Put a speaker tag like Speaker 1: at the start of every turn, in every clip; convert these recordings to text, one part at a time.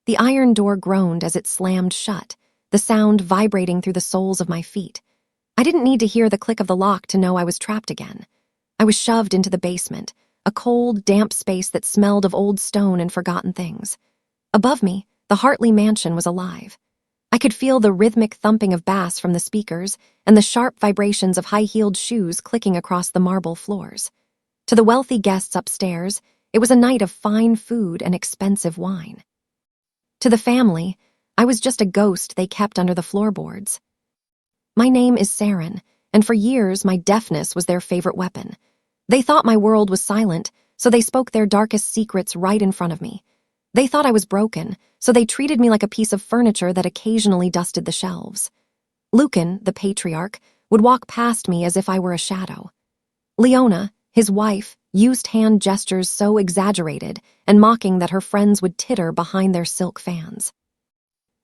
Speaker 1: The iron door groaned as it slammed shut, the sound vibrating through the soles of my feet. I didn't need to hear the click of the lock to know I was trapped again. I was shoved into the basement, a cold, damp space that smelled of old stone and forgotten things. Above me, the Hartley mansion was alive. I could feel the rhythmic thumping of bass from the speakers and the sharp vibrations of high-heeled shoes clicking across the marble floors. To the wealthy guests upstairs, it was a night of fine food and expensive wine. To the family, I was just a ghost they kept under the floorboards. My name is Saren, and for years my deafness was their favorite weapon. They thought my world was silent, so they spoke their darkest secrets right in front of me. They thought I was broken, so they treated me like a piece of furniture that occasionally dusted the shelves. Lucan, the patriarch, would walk past me as if I were a shadow. Leona, his wife, used hand gestures so exaggerated and mocking that her friends would titter behind their silk fans.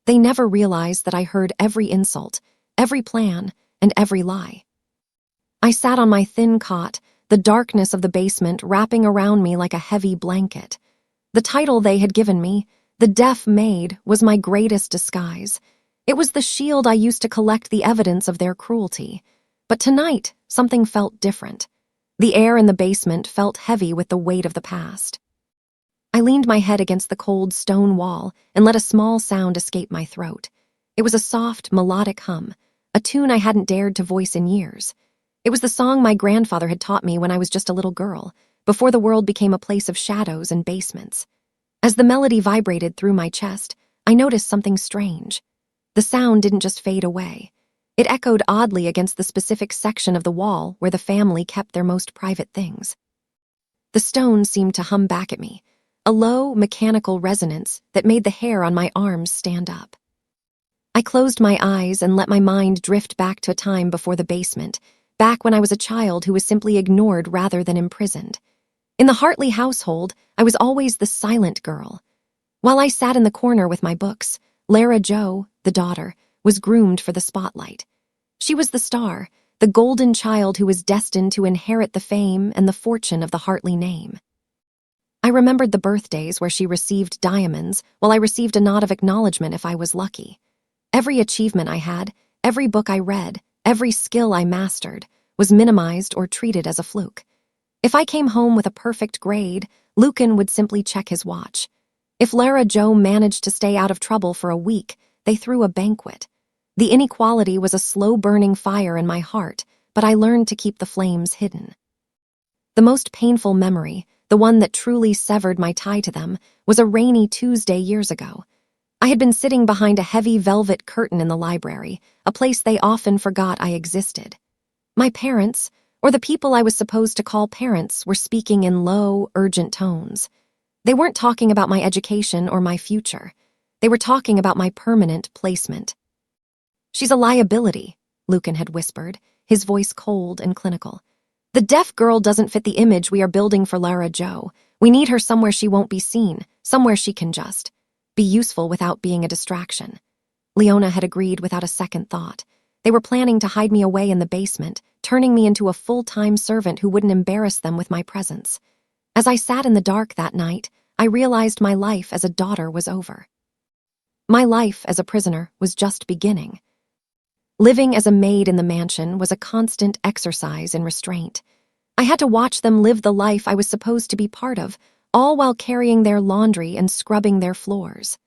Speaker 1: They never realized that I heard every insult, every plan, and every lie. I sat on my thin cot, the darkness of the basement wrapping around me like a heavy blanket. The title they had given me, the deaf Maid, was my greatest disguise. It was the shield I used to collect the evidence of their cruelty. But tonight, something felt different. The air in the basement felt heavy with the weight of the past. I leaned my head against the cold stone wall and let a small sound escape my throat. It was a soft, melodic hum, a tune I hadn't dared to voice in years. It was the song my grandfather had taught me when I was just a little girl, before the world became a place of shadows and basements. As the melody vibrated through my chest, I noticed something strange. The sound didn't just fade away. It echoed oddly against the specific section of the wall where the family kept their most private things. The stone seemed to hum back at me, a low, mechanical resonance that made the hair on my arms stand up. I closed my eyes and let my mind drift back to a time before the basement, back when I was a child who was simply ignored rather than imprisoned. In the Hartley household, I was always the silent girl. While I sat in the corner with my books, Lara Jo, the daughter, was groomed for the spotlight. She was the star, the golden child who was destined to inherit the fame and the fortune of the Hartley name. I remembered the birthdays where she received diamonds while I received a nod of acknowledgement if I was lucky. Every achievement I had, every book I read, every skill I mastered, was minimized or treated as a fluke. If I came home with a perfect grade, Lucan would simply check his watch. If Lara Jo managed to stay out of trouble for a week, they threw a banquet. The inequality was a slow-burning fire in my heart, but I learned to keep the flames hidden. The most painful memory, the one that truly severed my tie to them, was a rainy Tuesday years ago. I had been sitting behind a heavy velvet curtain in the library, a place they often forgot I existed. My parents, or the people I was supposed to call parents, were speaking in low, urgent tones. They weren't talking about my education or my future. They were talking about my permanent placement. "She's a liability," Lucan had whispered, his voice cold and clinical. "The deaf girl doesn't fit the image we are building for Lara Jo. We need her somewhere she won't be seen, somewhere she can just be useful without being a distraction." Leona had agreed without a second thought. They were planning to hide me away in the basement, turning me into a full-time servant who wouldn't embarrass them with my presence. As I sat in the dark that night, I realized my life as a daughter was over. My life as a prisoner was just beginning. Living as a maid in the mansion was a constant exercise in restraint. I had to watch them live the life I was supposed to be part of, all while carrying their laundry and scrubbing their floors.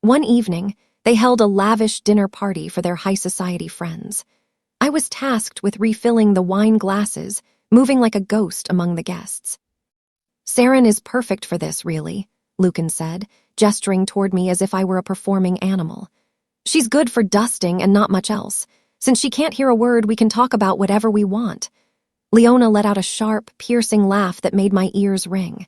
Speaker 1: One evening, they held a lavish dinner party for their high society friends. I was tasked with refilling the wine glasses, moving like a ghost among the guests. "Saren is perfect for this, really," Lucan said, gesturing toward me as if I were a performing animal. "She's good for dusting and not much else. Since she can't hear a word, we can talk about whatever we want." Leona let out a sharp, piercing laugh that made my ears ring.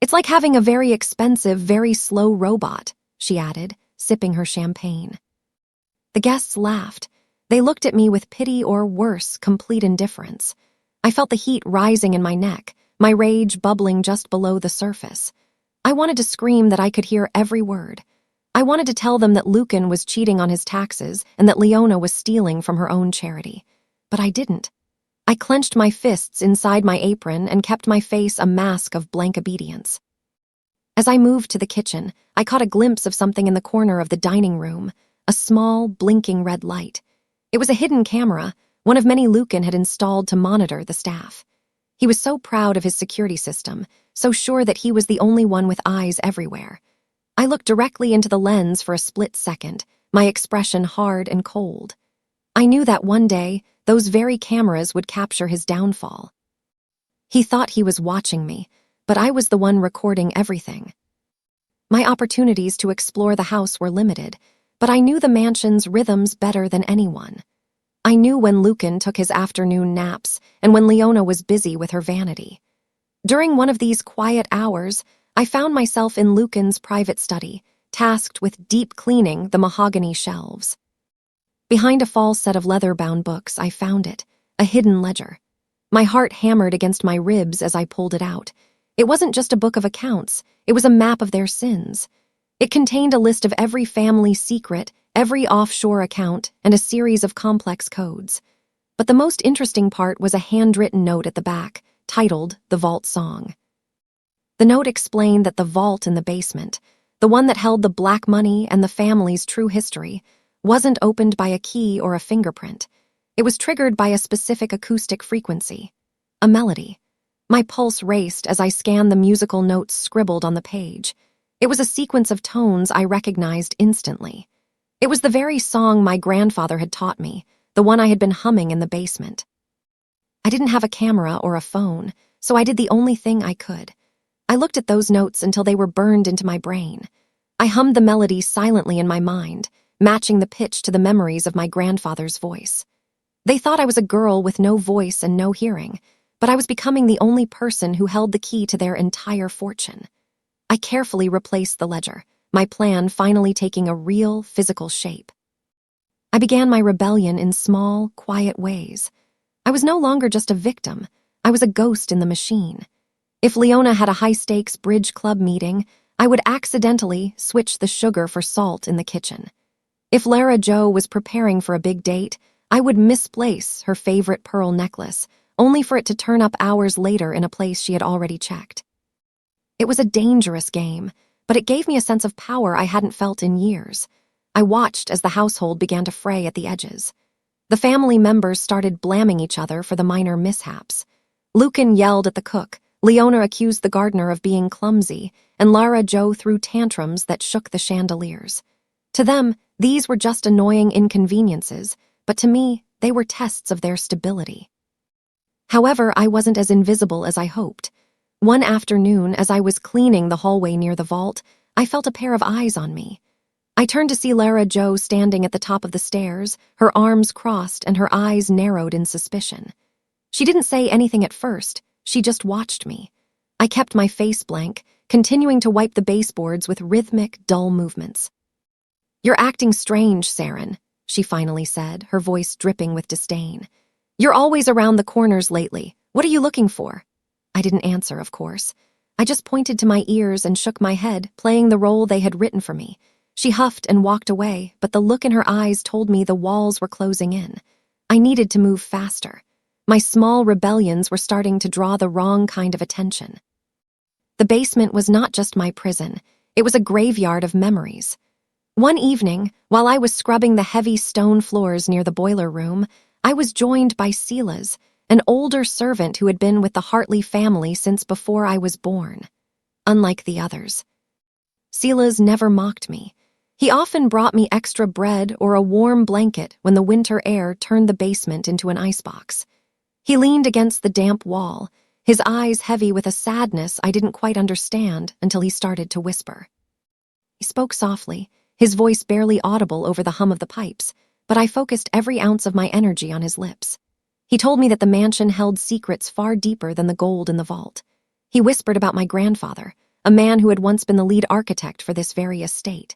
Speaker 1: "It's like having a very expensive, very slow robot," she added, sipping her champagne. The guests laughed. They looked at me with pity or, worse, complete indifference. I felt the heat rising in my neck, my rage bubbling just below the surface. I wanted to scream that I could hear every word. I wanted to tell them that Lucan was cheating on his taxes and that Leona was stealing from her own charity. But I didn't. I clenched my fists inside my apron and kept my face a mask of blank obedience. As I moved to the kitchen, I caught a glimpse of something in the corner of the dining room, a small, blinking red light. It was a hidden camera, one of many Lucan had installed to monitor the staff. He was so proud of his security system, so sure that he was the only one with eyes everywhere. I looked directly into the lens for a split second, my expression hard and cold. I knew that one day, those very cameras would capture his downfall. He thought he was watching me, but I was the one recording everything. My opportunities to explore the house were limited, but I knew the mansion's rhythms better than anyone. I knew when Lucan took his afternoon naps and when Leona was busy with her vanity. During one of these quiet hours, I found myself in Lucan's private study, tasked with deep cleaning the mahogany shelves. Behind a false set of leather-bound books, I found it, a hidden ledger. My heart hammered against my ribs as I pulled it out. It wasn't just a book of accounts, it was a map of their sins. It contained a list of every family secret, every offshore account, and a series of complex codes. But the most interesting part was a handwritten note at the back, titled The Vault Song. The note explained that the vault in the basement, the one that held the black money and the family's true history, wasn't opened by a key or a fingerprint. It was triggered by a specific acoustic frequency, a melody. My pulse raced as I scanned the musical notes scribbled on the page. It was a sequence of tones I recognized instantly. It was the very song my grandfather had taught me, the one I had been humming in the basement. I didn't have a camera or a phone, so I did the only thing I could. I looked at those notes until they were burned into my brain. I hummed the melody silently in my mind, matching the pitch to the memories of my grandfather's voice. They thought I was a girl with no voice and no hearing, but I was becoming the only person who held the key to their entire fortune. I carefully replaced the ledger, my plan finally taking a real, physical shape. I began my rebellion in small, quiet ways. I was no longer just a victim. I was a ghost in the machine. If Leona had a high-stakes bridge club meeting, I would accidentally switch the sugar for salt in the kitchen. If Lara Jo was preparing for a big date, I would misplace her favorite pearl necklace, only for it to turn up hours later in a place she had already checked. It was a dangerous game, but it gave me a sense of power I hadn't felt in years. I watched as the household began to fray at the edges. The family members started blaming each other for the minor mishaps. Lucan yelled at the cook, Leona accused the gardener of being clumsy, and Lara Jo threw tantrums that shook the chandeliers. To them, these were just annoying inconveniences, but to me, they were tests of their stability. However, I wasn't as invisible as I hoped. One afternoon, as I was cleaning the hallway near the vault, I felt a pair of eyes on me. I turned to see Lara Jo standing at the top of the stairs, her arms crossed and her eyes narrowed in suspicion. She didn't say anything at first, she just watched me. I kept my face blank, continuing to wipe the baseboards with rhythmic, dull movements. "You're acting strange, Saren," she finally said, her voice dripping with disdain. "You're always around the corners lately. What are you looking for?" I didn't answer, of course. I just pointed to my ears and shook my head, playing the role they had written for me. She huffed and walked away, but the look in her eyes told me the walls were closing in. I needed to move faster. My small rebellions were starting to draw the wrong kind of attention. The basement was not just my prison. It was a graveyard of memories. One evening, while I was scrubbing the heavy stone floors near the boiler room, I was joined by Silas, an older servant who had been with the Hartley family since before I was born. Unlike the others, Silas never mocked me. He often brought me extra bread or a warm blanket when the winter air turned the basement into an icebox. He leaned against the damp wall, his eyes heavy with a sadness I didn't quite understand until he started to whisper. He spoke softly, his voice barely audible over the hum of the pipes, but I focused every ounce of my energy on his lips. He told me that the mansion held secrets far deeper than the gold in the vault. He whispered about my grandfather, a man who had once been the lead architect for this very estate.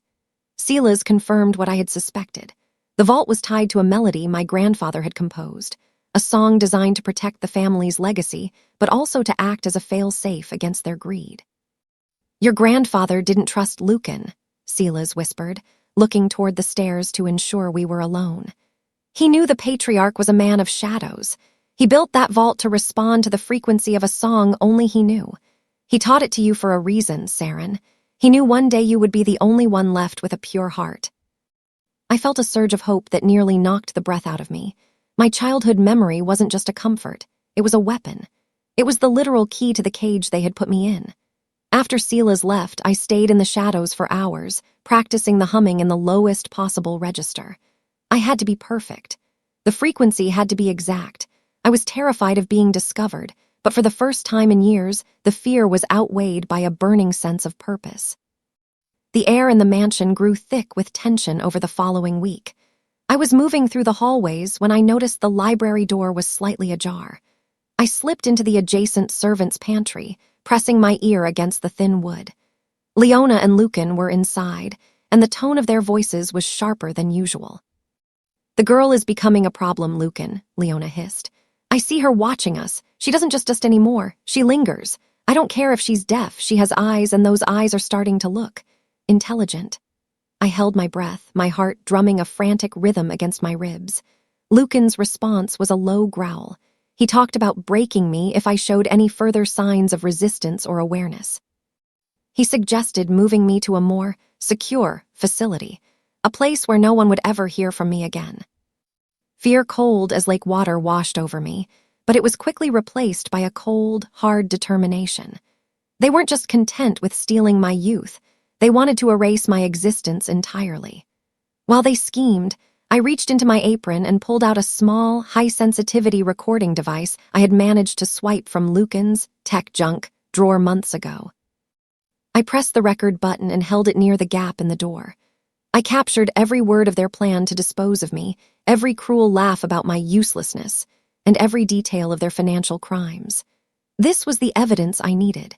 Speaker 1: Silas confirmed what I had suspected. The vault was tied to a melody my grandfather had composed, a song designed to protect the family's legacy, but also to act as a fail-safe against their greed. "Your grandfather didn't trust Lucan," Silas whispered, looking toward the stairs to ensure we were alone. "He knew the patriarch was a man of shadows. He built that vault to respond to the frequency of a song only he knew. He taught it to you for a reason, Saren. He knew one day you would be the only one left with a pure heart. I felt a surge of hope that nearly knocked the breath out of me. My childhood memory wasn't just a comfort. It was a weapon. It was the literal key to the cage they had put me in. After Sela's left, I stayed in the shadows for hours, practicing the humming in the lowest possible register. I had to be perfect. The frequency had to be exact. I was terrified of being discovered, but for the first time in years, the fear was outweighed by a burning sense of purpose. The air in the mansion grew thick with tension over the following week. I was moving through the hallways when I noticed the library door was slightly ajar. I slipped into the adjacent servants' pantry, pressing my ear against the thin wood. Leona and Lucan were inside, and the tone of their voices was sharper than usual. "The girl is becoming a problem, Lucan," Leona hissed. "I see her watching us. She doesn't just us anymore. She lingers. I don't care if she's deaf. She has eyes, and those eyes are starting to look intelligent." I held my breath, my heart drumming a frantic rhythm against my ribs. Lucan's response was a low growl. He talked about breaking me if I showed any further signs of resistance or awareness. He suggested moving me to a more secure facility, a place where no one would ever hear from me again. Fear cold as lake water washed over me, but it was quickly replaced by a cold, hard determination. They weren't just content with stealing my youth. They wanted to erase my existence entirely. While they schemed, I reached into my apron and pulled out a small, high-sensitivity recording device I had managed to swipe from Lucan's tech junk drawer months ago. I pressed the record button and held it near the gap in the door. I captured every word of their plan to dispose of me, every cruel laugh about my uselessness, and every detail of their financial crimes. This was the evidence I needed.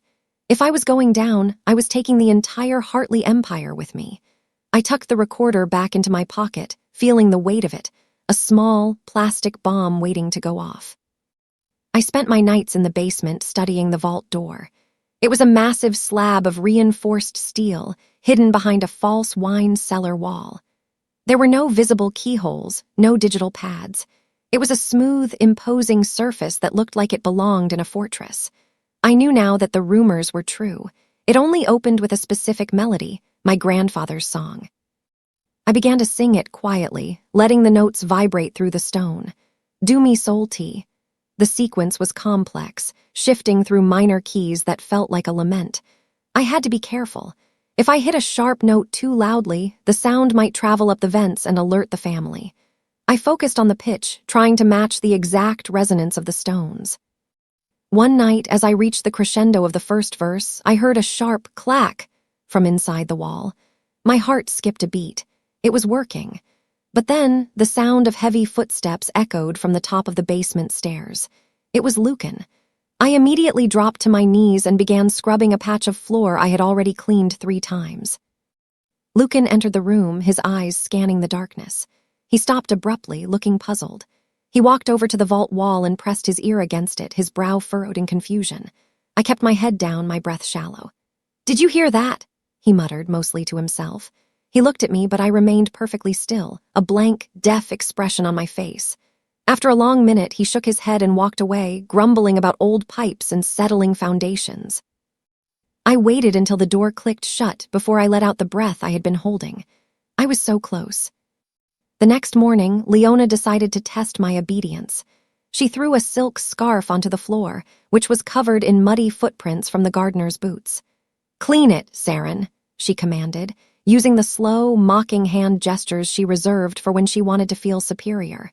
Speaker 1: If I was going down, I was taking the entire Hartley empire with me. I tucked the recorder back into my pocket, feeling the weight of it, a small, plastic bomb waiting to go off. I spent my nights in the basement studying the vault door. It was a massive slab of reinforced steel, hidden behind a false wine cellar wall. There were no visible keyholes, no digital pads. It was a smooth, imposing surface that looked like it belonged in a fortress. I knew now that the rumors were true. It only opened with a specific melody, my grandfather's song. I began to sing it quietly, letting the notes vibrate through the stone. "Do me soul tea." The sequence was complex, shifting through minor keys that felt like a lament. I had to be careful. If I hit a sharp note too loudly, the sound might travel up the vents and alert the family. I focused on the pitch, trying to match the exact resonance of the stones. One night, as I reached the crescendo of the first verse, I heard a sharp clack from inside the wall. My heart skipped a beat. It was working. But then, the sound of heavy footsteps echoed from the top of the basement stairs. It was Lucan. I immediately dropped to my knees and began scrubbing a patch of floor I had already cleaned 3 times. Lucan entered the room, his eyes scanning the darkness. He stopped abruptly, looking puzzled. He walked over to the vault wall and pressed his ear against it, his brow furrowed in confusion. I kept my head down, my breath shallow. "Did you hear that?" he muttered, mostly to himself. He looked at me, but I remained perfectly still, a blank, deaf expression on my face. After a long minute, he shook his head and walked away, grumbling about old pipes and settling foundations. I waited until the door clicked shut before I let out the breath I had been holding. I was so close. The next morning, Leona decided to test my obedience. She threw a silk scarf onto the floor, which was covered in muddy footprints from the gardener's boots. "Clean it, Saren," she commanded, using the slow, mocking hand gestures she reserved for when she wanted to feel superior.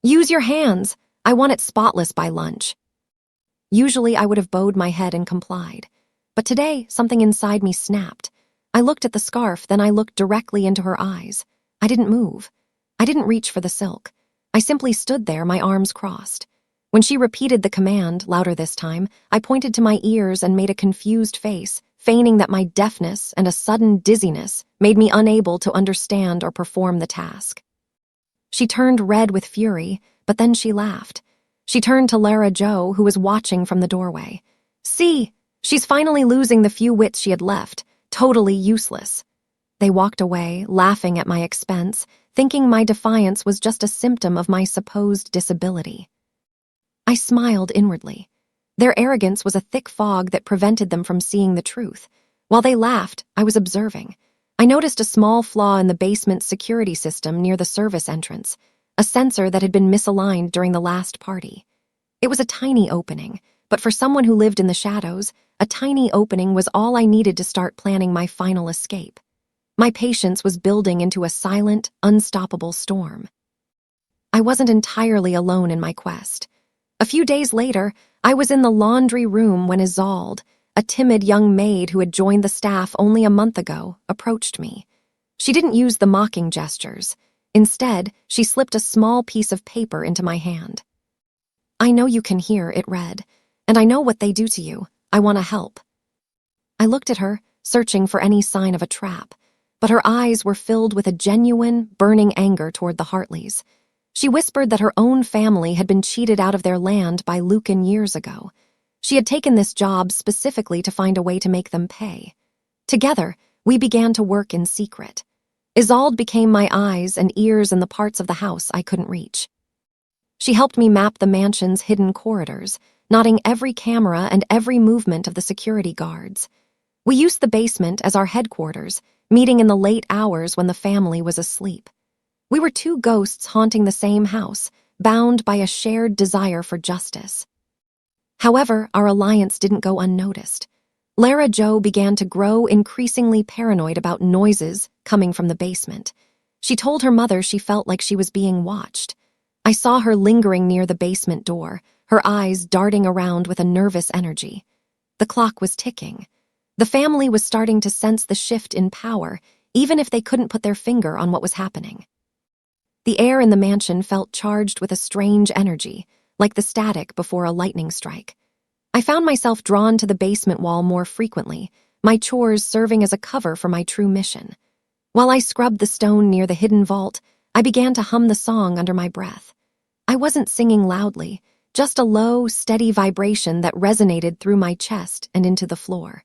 Speaker 1: "Use your hands. I want it spotless by lunch." Usually I would have bowed my head and complied. But today, something inside me snapped. I looked at the scarf, then I looked directly into her eyes. I didn't move. I didn't reach for the silk. I simply stood there, my arms crossed. When she repeated the command, louder this time, I pointed to my ears and made a confused face, feigning that my deafness and a sudden dizziness made me unable to understand or perform the task. She turned red with fury, but then she laughed. She turned to Lara Jo, who was watching from the doorway. "See, she's finally losing the few wits she had left, totally useless." They walked away, laughing at my expense, thinking my defiance was just a symptom of my supposed disability. I smiled inwardly. Their arrogance was a thick fog that prevented them from seeing the truth. While they laughed, I was observing. I noticed a small flaw in the basement's security system near the service entrance, a sensor that had been misaligned during the last party. It was a tiny opening, but for someone who lived in the shadows, a tiny opening was all I needed to start planning my final escape. My patience was building into a silent, unstoppable storm. I wasn't entirely alone in my quest. A few days later, I was in the laundry room when Isolde, a timid young maid who had joined the staff only a month ago, approached me. She didn't use the mocking gestures. Instead, she slipped a small piece of paper into my hand. "I know you can hear," it read, "and I know what they do to you. I want to help." I looked at her, searching for any sign of a trap, but her eyes were filled with a genuine, burning anger toward the Hartleys. She whispered that her own family had been cheated out of their land by Lucan years ago. She had taken this job specifically to find a way to make them pay. Together, we began to work in secret. Isolde became my eyes and ears in the parts of the house I couldn't reach. She helped me map the mansion's hidden corridors, noting every camera and every movement of the security guards. We used the basement as our headquarters, meeting in the late hours when the family was asleep. We were two ghosts haunting the same house, bound by a shared desire for justice. However, our alliance didn't go unnoticed. Lara Jo began to grow increasingly paranoid about noises coming from the basement. She told her mother she felt like she was being watched. I saw her lingering near the basement door, her eyes darting around with a nervous energy. The clock was ticking. The family was starting to sense the shift in power, even if they couldn't put their finger on what was happening. The air in the mansion felt charged with a strange energy, like the static before a lightning strike. I found myself drawn to the basement wall more frequently, my chores serving as a cover for my true mission. While I scrubbed the stone near the hidden vault, I began to hum the song under my breath. I wasn't singing loudly, just a low, steady vibration that resonated through my chest and into the floor.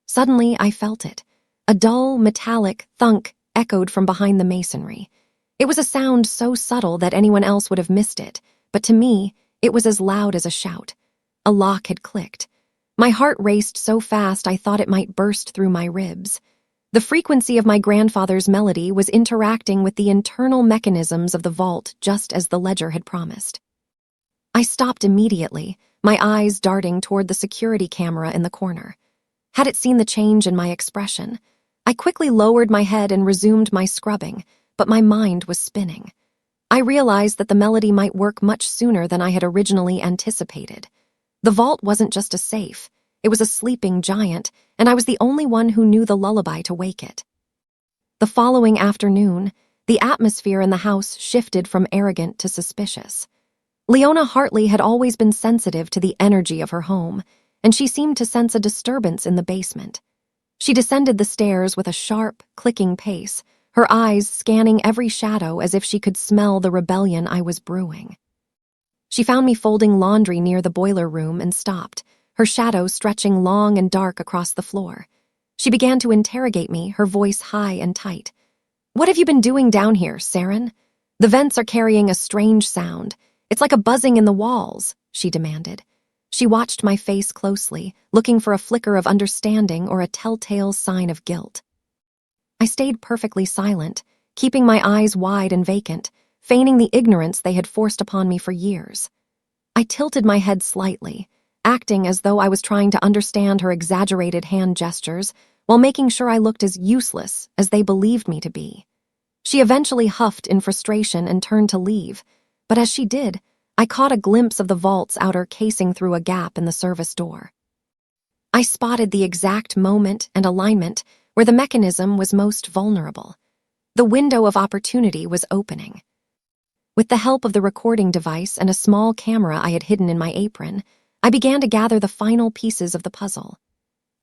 Speaker 1: Suddenly, I felt it. A dull, metallic thunk echoed from behind the masonry. It was a sound so subtle that anyone else would have missed it, but to me, it was as loud as a shout. A lock had clicked. My heart raced so fast I thought it might burst through my ribs. The frequency of my grandfather's melody was interacting with the internal mechanisms of the vault just as the ledger had promised. I stopped immediately, my eyes darting toward the security camera in the corner. Had it seen the change in my expression? I quickly lowered my head and resumed my scrubbing, but my mind was spinning. I realized that the melody might work much sooner than I had originally anticipated. The vault wasn't just a safe. It was a sleeping giant, and I was the only one who knew the lullaby to wake it. The following afternoon, the atmosphere in the house shifted from arrogant to suspicious. Leona Hartley had always been sensitive to the energy of her home, and she seemed to sense a disturbance in the basement. She descended the stairs with a sharp, clicking pace, her eyes scanning every shadow as if she could smell the rebellion I was brewing. She found me folding laundry near the boiler room and stopped, her shadow stretching long and dark across the floor. She began to interrogate me, her voice high and tight. "What have you been doing down here, Saren? The vents are carrying a strange sound. It's like a buzzing in the walls," she demanded. She watched my face closely, looking for a flicker of understanding or a telltale sign of guilt. I stayed perfectly silent, keeping my eyes wide and vacant, feigning the ignorance they had forced upon me for years. I tilted my head slightly, acting as though I was trying to understand her exaggerated hand gestures while making sure I looked as useless as they believed me to be. She eventually huffed in frustration and turned to leave, but as she did, I caught a glimpse of the vault's outer casing through a gap in the service door. I spotted the exact moment and alignment where the mechanism was most vulnerable. The window of opportunity was opening. With the help of the recording device and a small camera I had hidden in my apron, I began to gather the final pieces of the puzzle.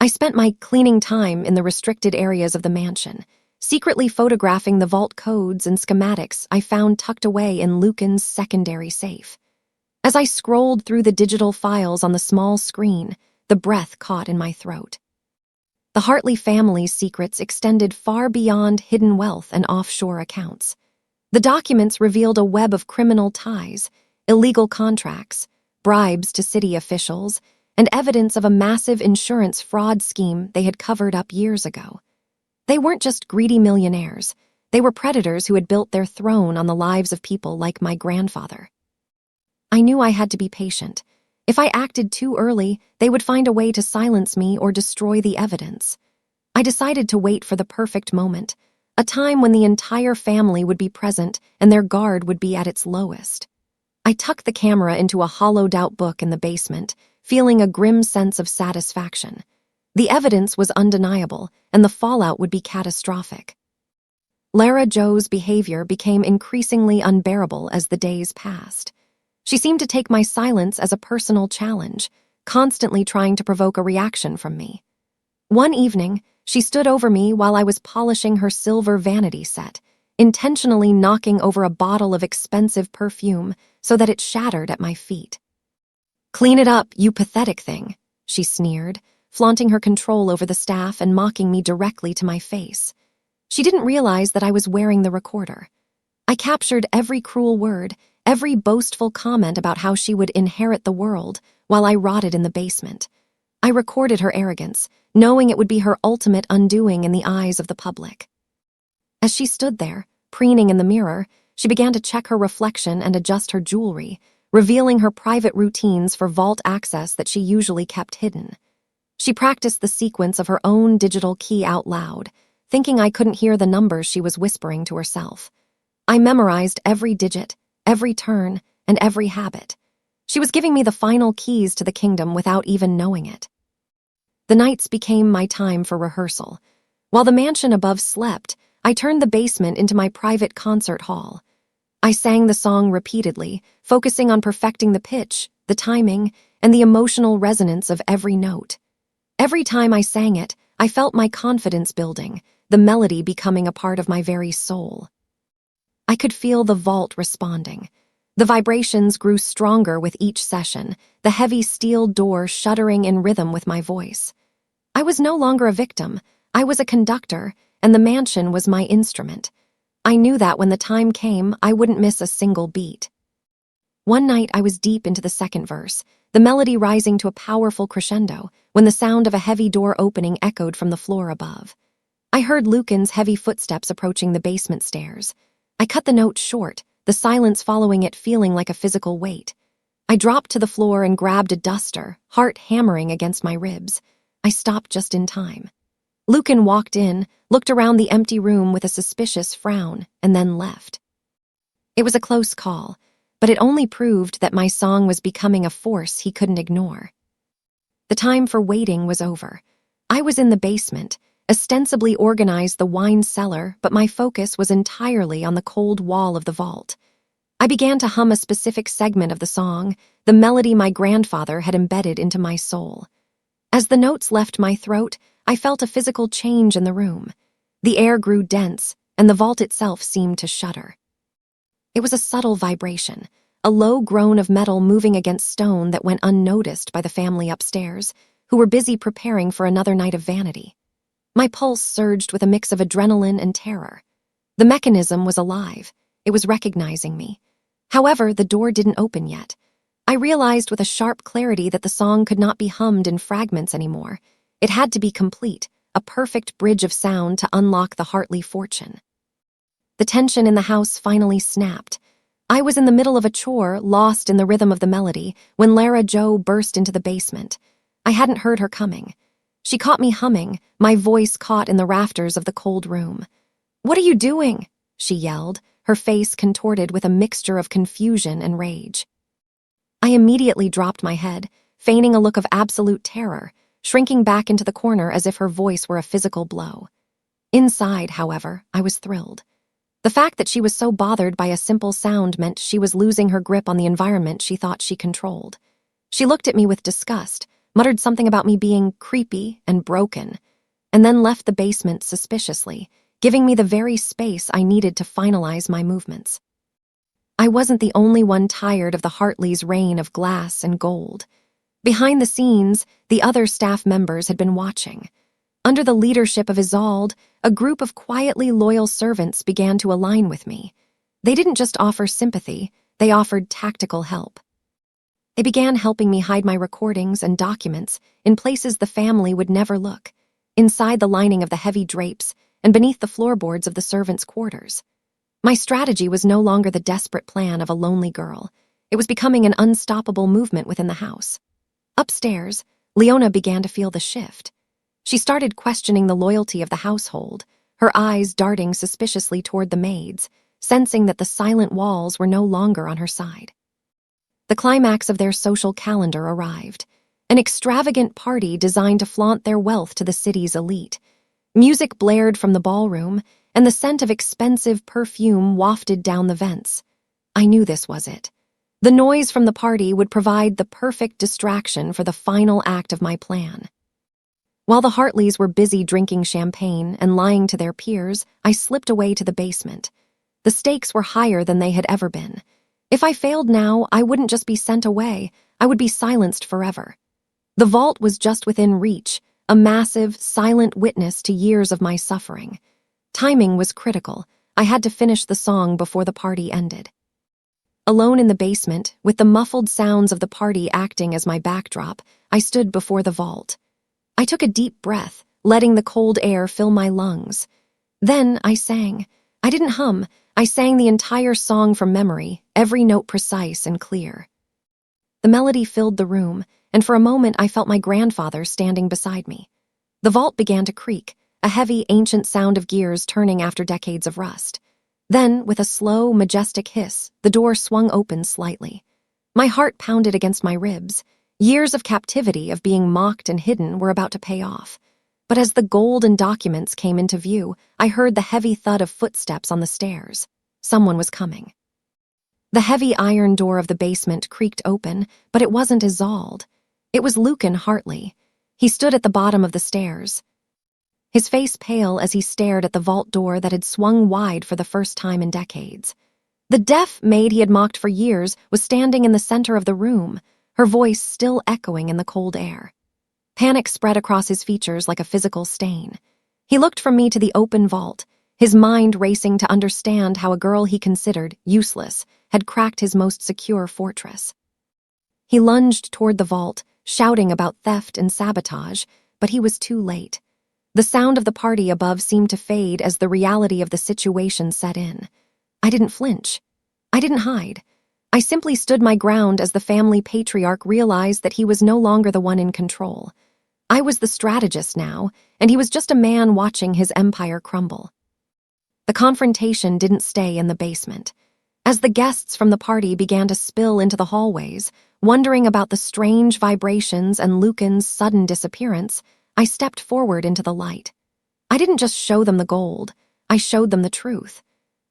Speaker 1: I spent my cleaning time in the restricted areas of the mansion, secretly photographing the vault codes and schematics I found tucked away in Lucan's secondary safe. As I scrolled through the digital files on the small screen, the breath caught in my throat. The Hartley family's secrets extended far beyond hidden wealth and offshore accounts. The documents revealed a web of criminal ties, illegal contracts, bribes to city officials, and evidence of a massive insurance fraud scheme they had covered up years ago. They weren't just greedy millionaires. They were predators who had built their throne on the lives of people like my grandfather. I knew I had to be patient. If I acted too early, they would find a way to silence me or destroy the evidence. I decided to wait for the perfect moment, a time when the entire family would be present and their guard would be at its lowest. I tucked the camera into a hollowed-out book in the basement, feeling a grim sense of satisfaction. The evidence was undeniable, and the fallout would be catastrophic. Lara Joe's behavior became increasingly unbearable as the days passed. She seemed to take my silence as a personal challenge, constantly trying to provoke a reaction from me. One evening, she stood over me while I was polishing her silver vanity set, intentionally knocking over a bottle of expensive perfume so that it shattered at my feet. "Clean it up, you pathetic thing," she sneered, flaunting her control over the staff and mocking me directly to my face. She didn't realize that I was wearing the recorder. I captured every cruel word, every boastful comment about how she would inherit the world while I rotted in the basement. I recorded her arrogance, knowing it would be her ultimate undoing in the eyes of the public. As she stood there, preening in the mirror, she began to check her reflection and adjust her jewelry, revealing her private routines for vault access that she usually kept hidden. She practiced the sequence of her own digital key out loud, thinking I couldn't hear the numbers she was whispering to herself. I memorized every digit, every turn, and every habit. She was giving me the final keys to the kingdom without even knowing it. The nights became my time for rehearsal. While the mansion above slept, I turned the basement into my private concert hall. I sang the song repeatedly, focusing on perfecting the pitch, the timing, and the emotional resonance of every note. Every time I sang it, I felt my confidence building, the melody becoming a part of my very soul. I could feel the vault responding. The vibrations grew stronger with each session, the heavy steel door shuddering in rhythm with my voice. I was no longer a victim. I was a conductor, and the mansion was my instrument. I knew that when the time came, I wouldn't miss a single beat. One night, I was deep into the second verse, the melody rising to a powerful crescendo, when the sound of a heavy door opening echoed from the floor above. I heard Lucan's heavy footsteps approaching the basement stairs. I cut the note short, the silence following it feeling like a physical weight. I dropped to the floor and grabbed a duster, heart hammering against my ribs. I stopped just in time. Lucan walked in, looked around the empty room with a suspicious frown, and then left. It was a close call, but it only proved that my song was becoming a force he couldn't ignore. The time for waiting was over. I was in the basement, ostensibly organized the wine cellar, but my focus was entirely on the cold wall of the vault. I began to hum a specific segment of the song, the melody my grandfather had embedded into my soul. As the notes left my throat, I felt a physical change in the room. The air grew dense, and the vault itself seemed to shudder. It was a subtle vibration, a low groan of metal moving against stone that went unnoticed by the family upstairs, who were busy preparing for another night of vanity. My pulse surged with a mix of adrenaline and terror. The mechanism was alive. It was recognizing me. However, the door didn't open yet. I realized with a sharp clarity that the song could not be hummed in fragments anymore. It had to be complete, a perfect bridge of sound to unlock the Hartley fortune. The tension in the house finally snapped. I was in the middle of a chore, lost in the rhythm of the melody, when Lara Joe burst into the basement. I hadn't heard her coming. She caught me humming, my voice caught in the rafters of the cold room. "What are you doing?" she yelled, her face contorted with a mixture of confusion and rage. I immediately dropped my head, feigning a look of absolute terror, shrinking back into the corner as if her voice were a physical blow. Inside, however, I was thrilled. The fact that she was so bothered by a simple sound meant she was losing her grip on the environment she thought she controlled. She looked at me with disgust, muttered something about me being creepy and broken, and then left the basement suspiciously, giving me the very space I needed to finalize my movements. I wasn't the only one tired of the Hartleys' reign of glass and gold. Behind the scenes, the other staff members had been watching. Under the leadership of Isolde, a group of quietly loyal servants began to align with me. They didn't just offer sympathy, they offered tactical help. They began helping me hide my recordings and documents in places the family would never look, inside the lining of the heavy drapes and beneath the floorboards of the servants' quarters. My strategy was no longer the desperate plan of a lonely girl. It was becoming an unstoppable movement within the house. Upstairs, Leona began to feel the shift. She started questioning the loyalty of the household, her eyes darting suspiciously toward the maids, sensing that the silent walls were no longer on her side. The climax of their social calendar arrived, an extravagant party designed to flaunt their wealth to the city's elite. Music blared from the ballroom, and the scent of expensive perfume wafted down the vents. I knew this was it. The noise from the party would provide the perfect distraction for the final act of my plan. While the Hartleys were busy drinking champagne and lying to their peers, I slipped away to the basement. The stakes were higher than they had ever been. If I failed now, I wouldn't just be sent away, I would be silenced forever. The vault was just within reach, a massive, silent witness to years of my suffering. Timing was critical. I had to finish the song before the party ended. Alone in the basement, with the muffled sounds of the party acting as my backdrop, I stood before the vault. I took a deep breath, letting the cold air fill my lungs. Then I sang. I didn't hum. I sang the entire song from memory, every note precise and clear. The melody filled the room, and for a moment I felt my grandfather standing beside me. The vault began to creak, a heavy, ancient sound of gears turning after decades of rust. Then, with a slow, majestic hiss, the door swung open slightly. My heart pounded against my ribs. Years of captivity, of being mocked and hidden, were about to pay off. But as the gold and documents came into view, I heard the heavy thud of footsteps on the stairs. Someone was coming. The heavy iron door of the basement creaked open, but it wasn't Isolde. It was Lucan Hartley. He stood at the bottom of the stairs, his face pale as he stared at the vault door that had swung wide for the first time in decades. The deaf maid he had mocked for years was standing in the center of the room, her voice still echoing in the cold air. Panic spread across his features like a physical stain. He looked from me to the open vault, his mind racing to understand how a girl he considered useless had cracked his most secure fortress. He lunged toward the vault, shouting about theft and sabotage, but he was too late. The sound of the party above seemed to fade as the reality of the situation set in. I didn't flinch. I didn't hide. I simply stood my ground as the family patriarch realized that he was no longer the one in control. I was the strategist now, and he was just a man watching his empire crumble. The confrontation didn't stay in the basement. As the guests from the party began to spill into the hallways, wondering about the strange vibrations and Lucan's sudden disappearance, I stepped forward into the light. I didn't just show them the gold, I showed them the truth.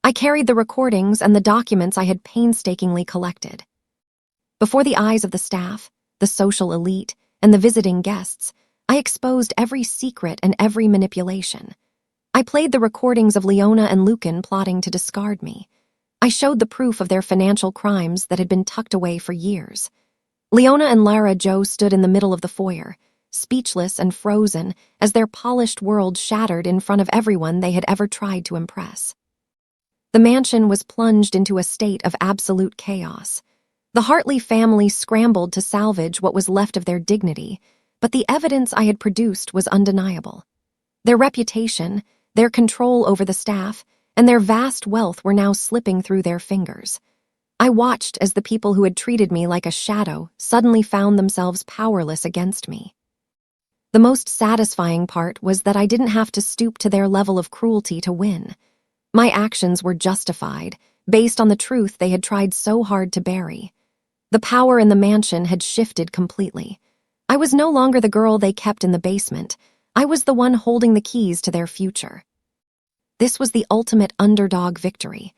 Speaker 1: I carried the recordings and the documents I had painstakingly collected. Before the eyes of the staff, the social elite, and the visiting guests, I exposed every secret and every manipulation. I played the recordings of Leona and Lucan plotting to discard me. I showed the proof of their financial crimes that had been tucked away for years. Leona and Lara Jo stood in the middle of the foyer, speechless and frozen as their polished world shattered in front of everyone they had ever tried to impress. The mansion was plunged into a state of absolute chaos. The Hartley family scrambled to salvage what was left of their dignity, but the evidence I had produced was undeniable. Their reputation, their control over the staff, and their vast wealth were now slipping through their fingers. I watched as the people who had treated me like a shadow suddenly found themselves powerless against me. The most satisfying part was that I didn't have to stoop to their level of cruelty to win. My actions were justified, based on the truth they had tried so hard to bury. The power in the mansion had shifted completely. I was no longer the girl they kept in the basement. I was the one holding the keys to their future. This was the ultimate underdog victory.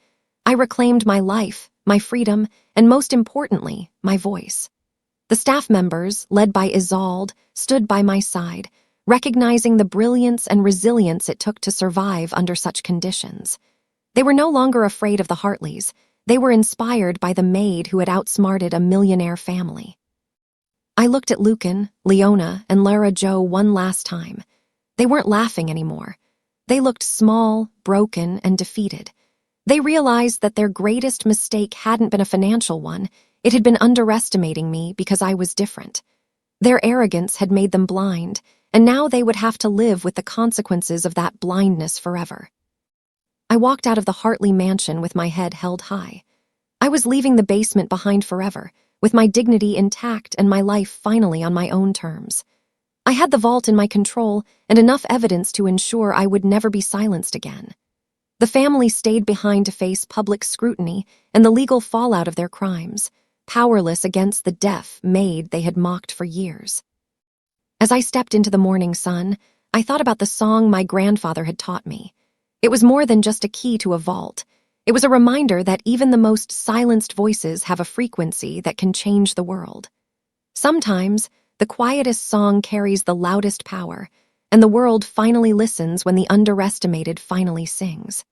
Speaker 1: I reclaimed my life, my freedom, and most importantly, my voice. The staff members, led by Isolde, stood by my side, recognizing the brilliance and resilience it took to survive under such conditions. They were no longer afraid of the Hartleys. They were inspired by the Maid who had outsmarted a millionaire family. I looked at Lucan, Leona, and Lara Jo one last time. They weren't laughing anymore. They looked small, broken, and defeated. They realized that their greatest mistake hadn't been a financial one, It had been underestimating me because I was different. Their arrogance had made them blind, and now they would have to live with the consequences of that blindness forever. I walked out of the Hartley mansion with my head held high. I was leaving the basement behind forever, with my dignity intact and my life finally on my own terms. I had the vault in my control and enough evidence to ensure I would never be silenced again. The family stayed behind to face public scrutiny and the legal fallout of their crimes, powerless against the deaf Maid they had mocked for years. As I stepped into the morning sun, I thought about the song my grandfather had taught me. It was more than just a key to a vault. It was a reminder that even the most silenced voices have a frequency that can change the world. Sometimes, the quietest song carries the loudest power, and the world finally listens when the underestimated finally sings.